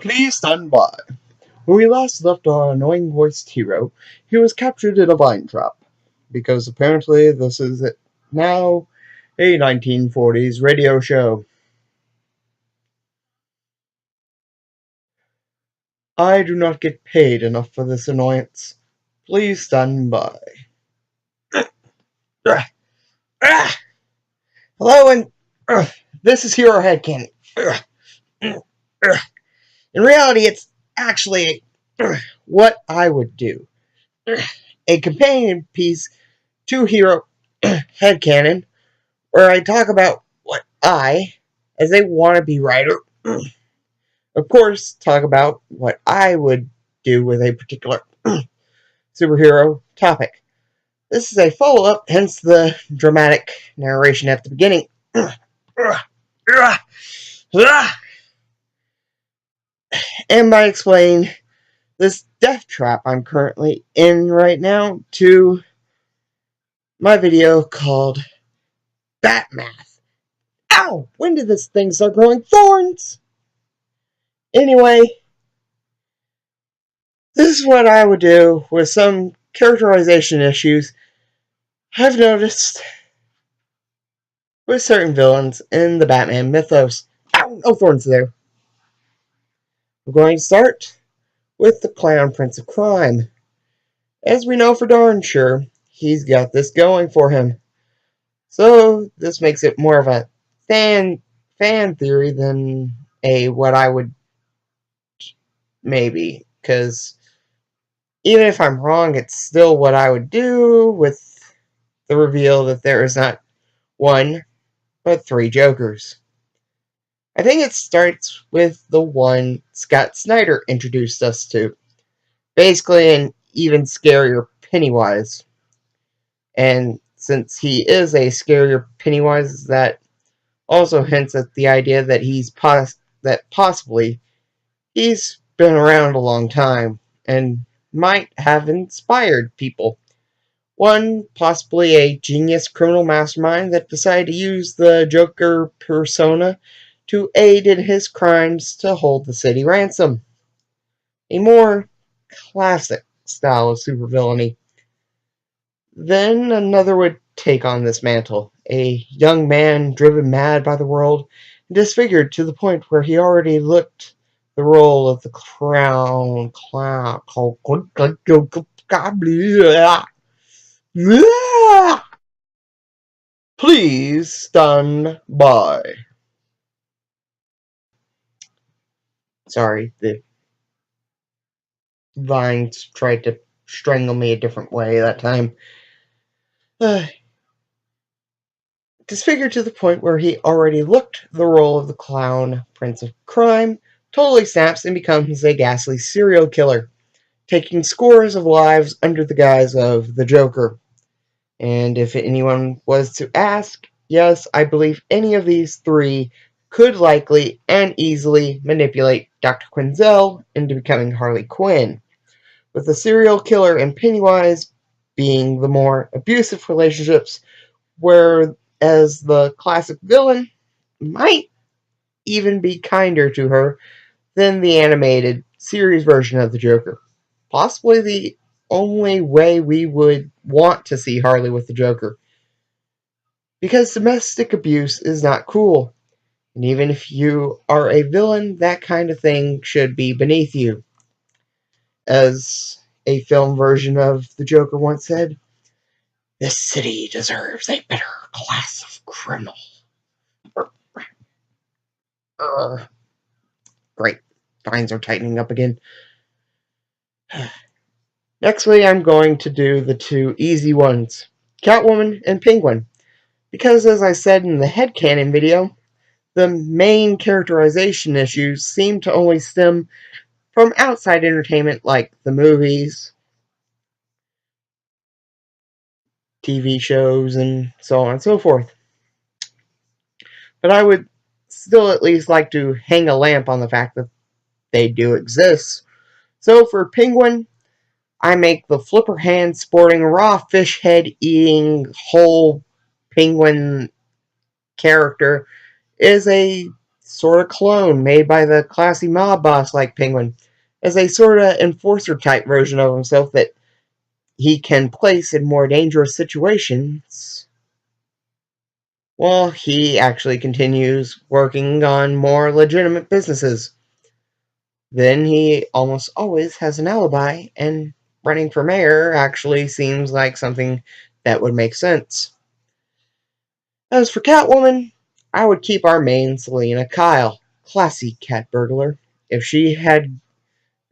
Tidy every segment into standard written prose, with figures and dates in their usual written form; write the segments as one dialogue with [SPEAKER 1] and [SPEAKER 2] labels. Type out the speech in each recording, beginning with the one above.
[SPEAKER 1] Please stand by. When we last left our annoying voiced hero, he was captured in a vine trap. Because apparently this is now a 1940s radio show. I do not get paid enough for this annoyance. Please stand by. Hello and this is Hero Headcanon. In reality, it's actually what I would do. A companion piece to Hero Headcanon, where I talk about what I, as a wannabe writer, of course, talk about what I would do with a particular superhero topic. This is a follow-up, hence the dramatic narration at the beginning. And I explain this death trap I'm currently in right now to my video called Batmath. Ow! When did this thing start growing thorns? Anyway, this is what I would do with some characterization issues I've noticed with certain villains in the Batman mythos. Ow! No thorns there. We're going to start with the Clown Prince of Crime. As we know for darn sure, he's got this going for him. So this makes it more of a fan theory than a what I would maybe, because even if I'm wrong, it's still what I would do with the reveal that there is not one, but three Jokers. I think it starts with the one Scott Snyder introduced us to. Basically an even scarier Pennywise. And since he is a scarier Pennywise, that also hints at the idea that possibly he's been around a long time and might have inspired people. One, possibly a genius criminal mastermind that decided to use the Joker persona to aid in his crimes to hold the city ransom. A more classic style of supervillainy. Then another would take on this mantle, a young man driven mad by the world, and disfigured to the point where he already looked the role of the clown. Please stand by. Sorry, the vines tried to strangle me a different way that time. Disfigured to the point where he already looked the role of the clown prince of crime, totally snaps and becomes a ghastly serial killer, taking scores of lives under the guise of the Joker. And if anyone was to ask, yes, I believe any of these three could likely and easily manipulate Dr. Quinzel into becoming Harley Quinn, with the serial killer and Pennywise being the more abusive relationships, whereas the classic villain might even be kinder to her than the animated series version of the Joker. Possibly the only way we would want to see Harley with the Joker. Because domestic abuse is not cool. And even if you are a villain, that kind of thing should be beneath you. As a film version of the Joker once said, "This city deserves a better class of criminal." Great. Vines are tightening up again. Nextly, I'm going to do the two easy ones, Catwoman and Penguin. Because as I said in the headcanon video, the main characterization issues seem to only stem from outside entertainment like the movies, TV shows, and so on and so forth. But I would still at least like to hang a lamp on the fact that they do exist. So for Penguin, I make the flipper hand sporting raw fish head eating whole penguin character is a sort of clone made by the classy mob boss like Penguin, as a sort of enforcer type version of himself that he can place in more dangerous situations. Well, he actually continues working on more legitimate businesses. Then he almost always has an alibi, and running for mayor actually seems like something that would make sense. As for Catwoman, I would keep our main Selena Kyle, classy cat burglar. If she had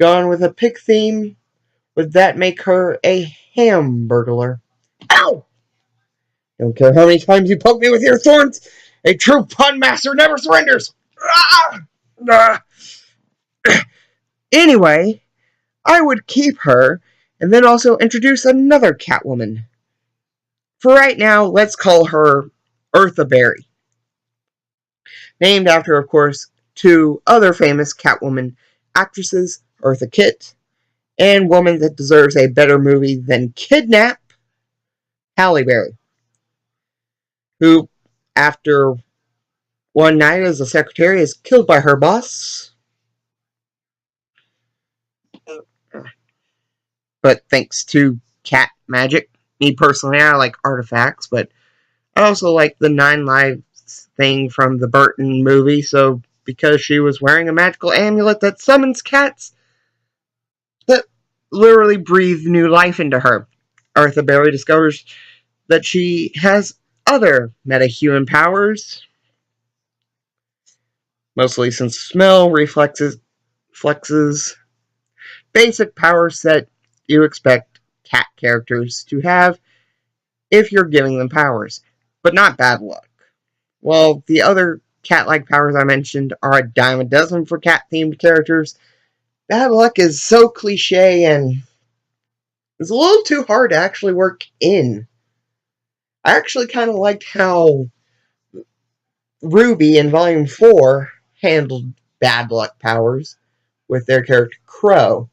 [SPEAKER 1] gone with a pig theme, would that make her a ham burglar? Ow! Don't care how many times you poke me with your thorns, a true pun master never surrenders! Ah! Ah! Anyway, I would keep her, and then also introduce another Catwoman. For right now, let's call her Eartha Berry. Named after, of course, two other famous Catwoman actresses, Eartha Kitt, and Woman That Deserves a Better Movie Than Kidnap, Halle Berry, who, after one night as a secretary, is killed by her boss. But thanks to cat magic, me personally, I like artifacts, but I also like the Nine Lives thing from the Burton movie, so because she was wearing a magical amulet that summons cats that literally breathe new life into her, Eartha Berry discovers that she has other metahuman powers, mostly since smell flexes basic powers that you expect cat characters to have if you're giving them powers, but not bad luck. Well, the other cat-like powers I mentioned are a dime a dozen for cat-themed characters. Bad luck is so cliche and it's a little too hard to actually work in. I actually kind of liked how Ruby in Volume 4 handled bad luck powers with their character Crow,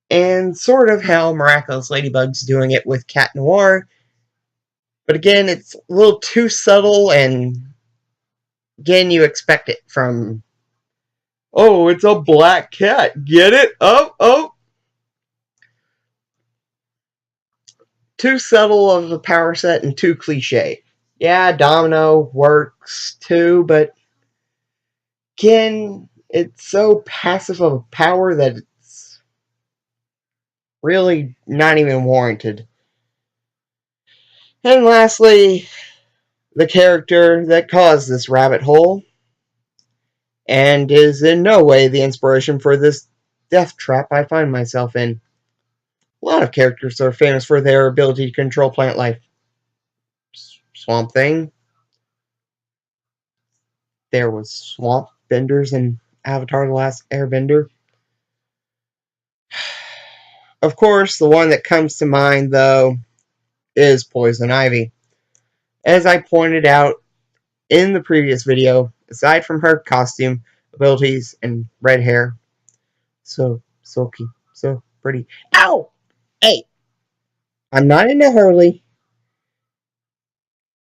[SPEAKER 1] and sort of how Miraculous Ladybug's doing it with Cat Noir. But again, it's a little too subtle, and again, you expect it from, oh, it's a black cat, get it? Oh, oh. Too subtle of a power set and too cliche. Yeah, Domino works too, but again, it's so passive of a power that it's really not even warranted. And lastly, the character that caused this rabbit hole and is in no way the inspiration for this death trap I find myself in. A lot of characters are famous for their ability to control plant life. Swamp Thing. There was Swamp Benders in Avatar The Last Airbender. Of course, the one that comes to mind, though, is Poison Ivy. As I pointed out in the previous video, aside from her costume, abilities, and red hair, so silky, so pretty. Ow! Hey! I'm not into Hurley.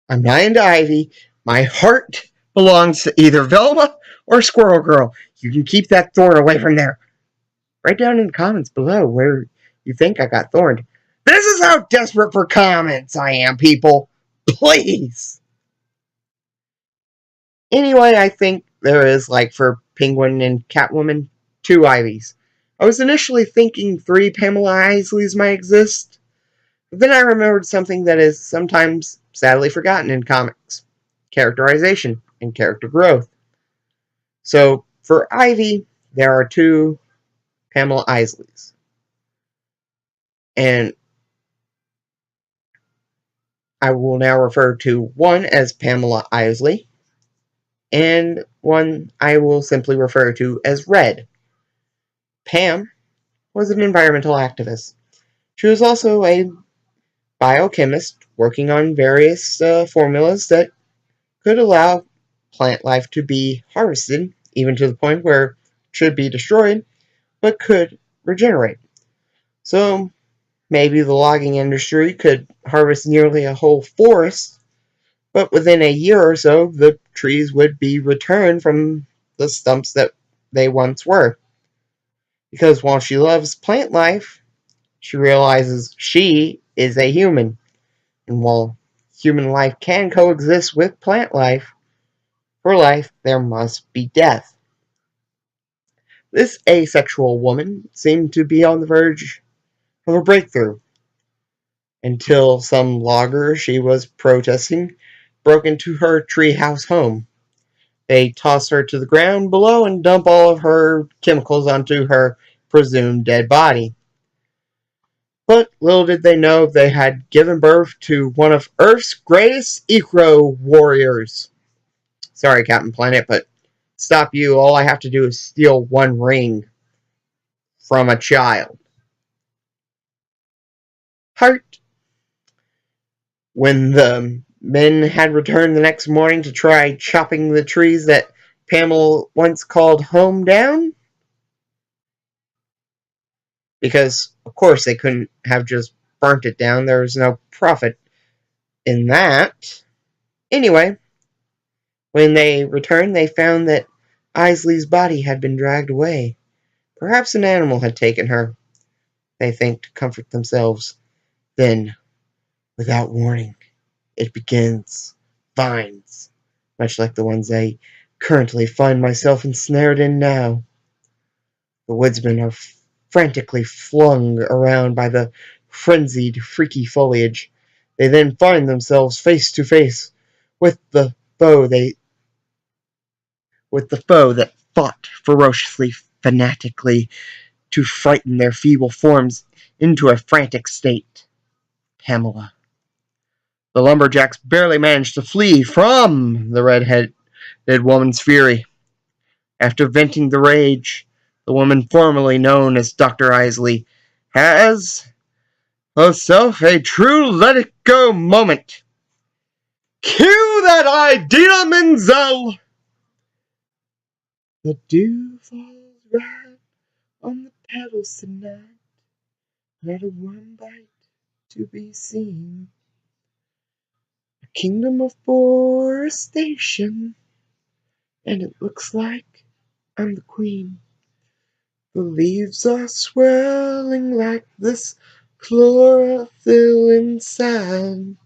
[SPEAKER 1] I'm not into Ivy. My heart belongs to either Velma or Squirrel Girl. You can keep that thorn away from there. Write down in the comments below where you think I got thorned. This is how desperate for comments I am, people. Please. Anyway, I think there is, like for Penguin and Catwoman, 2 Ivies. I was initially thinking 3 Pamela Isleys might exist, but then I remembered something that is sometimes sadly forgotten in comics: characterization and character growth. So, for Ivy, there are 2 Pamela Isleys. And I will now refer to one as Pamela Isley, and one I will simply refer to as Red. Pam was an environmental activist. She was also a biochemist working on various formulas that could allow plant life to be harvested, even to the point where it should be destroyed, but could regenerate. So maybe the logging industry could harvest nearly a whole forest But within a year or so, the trees would be returned from the stumps that they once were. Because while she loves plant life, she realizes she is a human. And while human life can coexist with plant life, for life there must be death. This asexual woman seemed to be on the verge of a breakthrough until some logger she was protesting broke into her treehouse home. They toss her to the ground below and dump all of her chemicals onto her presumed dead body. But little did they know they had given birth to one of Earth's greatest eco warriors. Sorry, Captain Planet, but stop you, all I have to do is steal one ring from a child. Heart. When the men had returned the next morning to try chopping the trees that Pamela once called home down, because of course they couldn't have just burnt it down. There was no profit in that. Anyway, when they returned, they found that Isley's body had been dragged away. Perhaps an animal had taken her, they think, to comfort themselves. Then, without warning, it begins. Vines, much like the ones I currently find myself ensnared in now. The woodsmen are frantically flung around by the frenzied, freaky foliage. They then find themselves face to face with the foe that fought ferociously, fanatically, to frighten their feeble forms into a frantic state. Pamela. The lumberjacks barely managed to flee from the red-headed woman's fury. After venting the rage, the woman formerly known as Dr. Isley has herself a true let-it-go moment. Cue that Idina Menzel! The dew falls right on the petals tonight. Not a one bite to be seen. A kingdom of forestation, and it looks like I'm the queen. The leaves are swirling like this chlorophyll inside.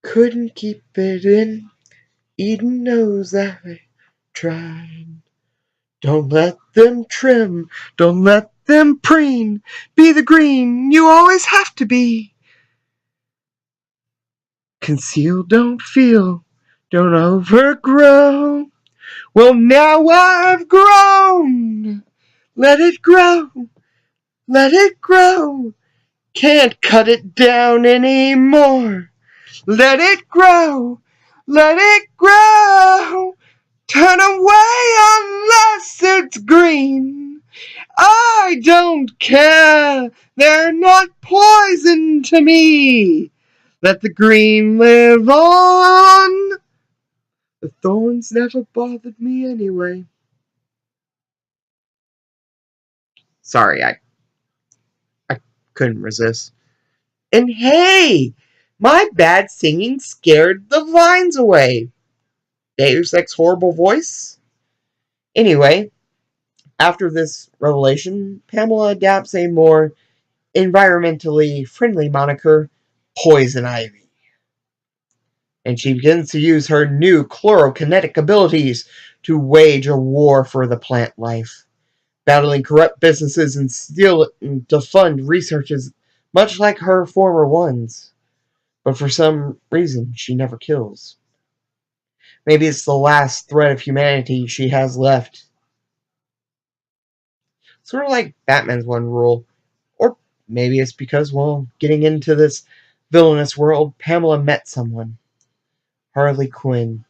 [SPEAKER 1] Couldn't keep it in, Eden knows I tried. Don't let them trim, don't let them preen. Be the green you always have to be. Conceal, don't feel, don't overgrow. Well, now I've grown. Let it grow, let it grow. Can't cut it down anymore. Let it grow, let it grow. Turn away unless it's green. I don't care, they're not poison to me. Let the green live on. The thorns never bothered me anyway. Sorry, I couldn't resist. And hey, my bad singing scared the vines away. Deus Ex horrible voice? Anyway, after this revelation, Pamela adapts a more environmentally friendly moniker, Poison Ivy. And she begins to use her new chlorokinetic abilities to wage a war for the plant life, battling corrupt businesses and to fund researches much like her former ones. But for some reason, she never kills. Maybe it's the last thread of humanity she has left. Sort of like Batman's one rule. Or maybe it's because, well, getting into this villainous world, Pamela met someone. Harley Quinn.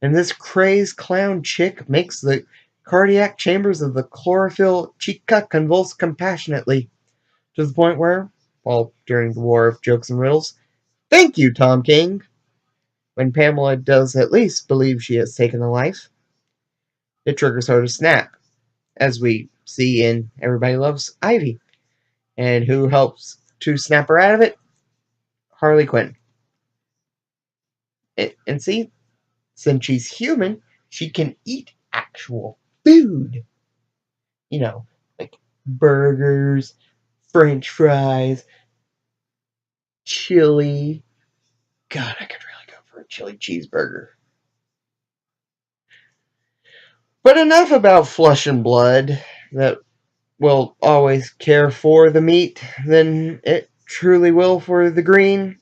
[SPEAKER 1] And this crazed clown chick makes the cardiac chambers of the chlorophyll chica convulse compassionately, to the point where, well, during the war of jokes and riddles, thank you, Tom King, when Pamela does at least believe she has taken a life, it triggers her to snap, as we see in Everybody Loves Ivy. And who helps to snap her out of it? Harley Quinn. And see, since she's human, she can eat actual food. You know, like burgers, French fries, chili. God, I could really go for a chili cheeseburger. But enough about flesh and blood that will always care for the meat than it truly will for the green.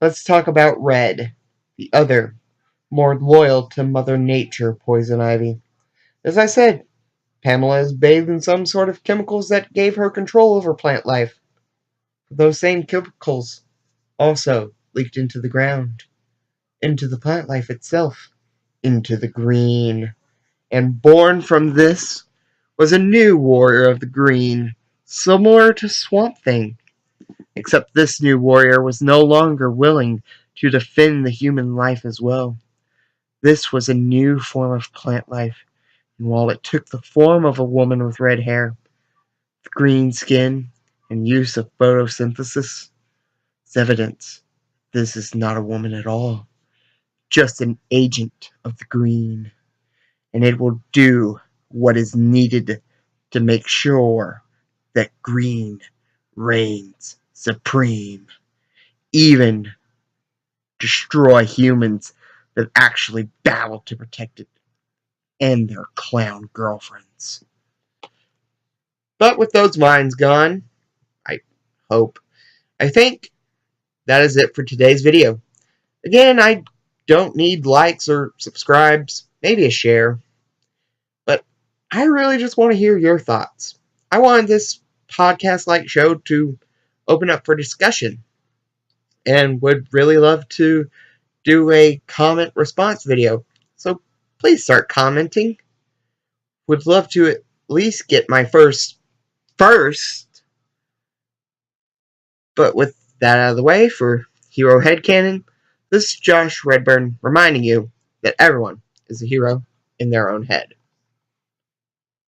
[SPEAKER 1] Let's talk about red, the other, more loyal to Mother Nature poison ivy. As I said, Pamela is bathed in some sort of chemicals that gave her control over plant life. Those same chemicals also leaked into the ground, into the plant life itself, into the green. And born from this was a new warrior of the green, similar to Swamp Thing, except this new warrior was no longer willing to defend the human life as well. This was a new form of plant life, and while it took the form of a woman with red hair, green skin, and use of photosynthesis, it's evidence this is not a woman at all, just an agent of the green, and it will do what is needed to make sure that green reigns supreme, even destroy humans that actually battle to protect it and their clown girlfriends. But with those minds gone, I hope, I think that is it for today's video. Again, I don't need likes or subscribes, maybe a share, but I really just want to hear your thoughts. I wanted this podcast-like show to open up for discussion and would really love to do a comment response video. So please start commenting. Would love to at least get my first. But with that out of the way, for Hero Headcanon, this is Josh Redburn reminding you that everyone is a hero in their own head.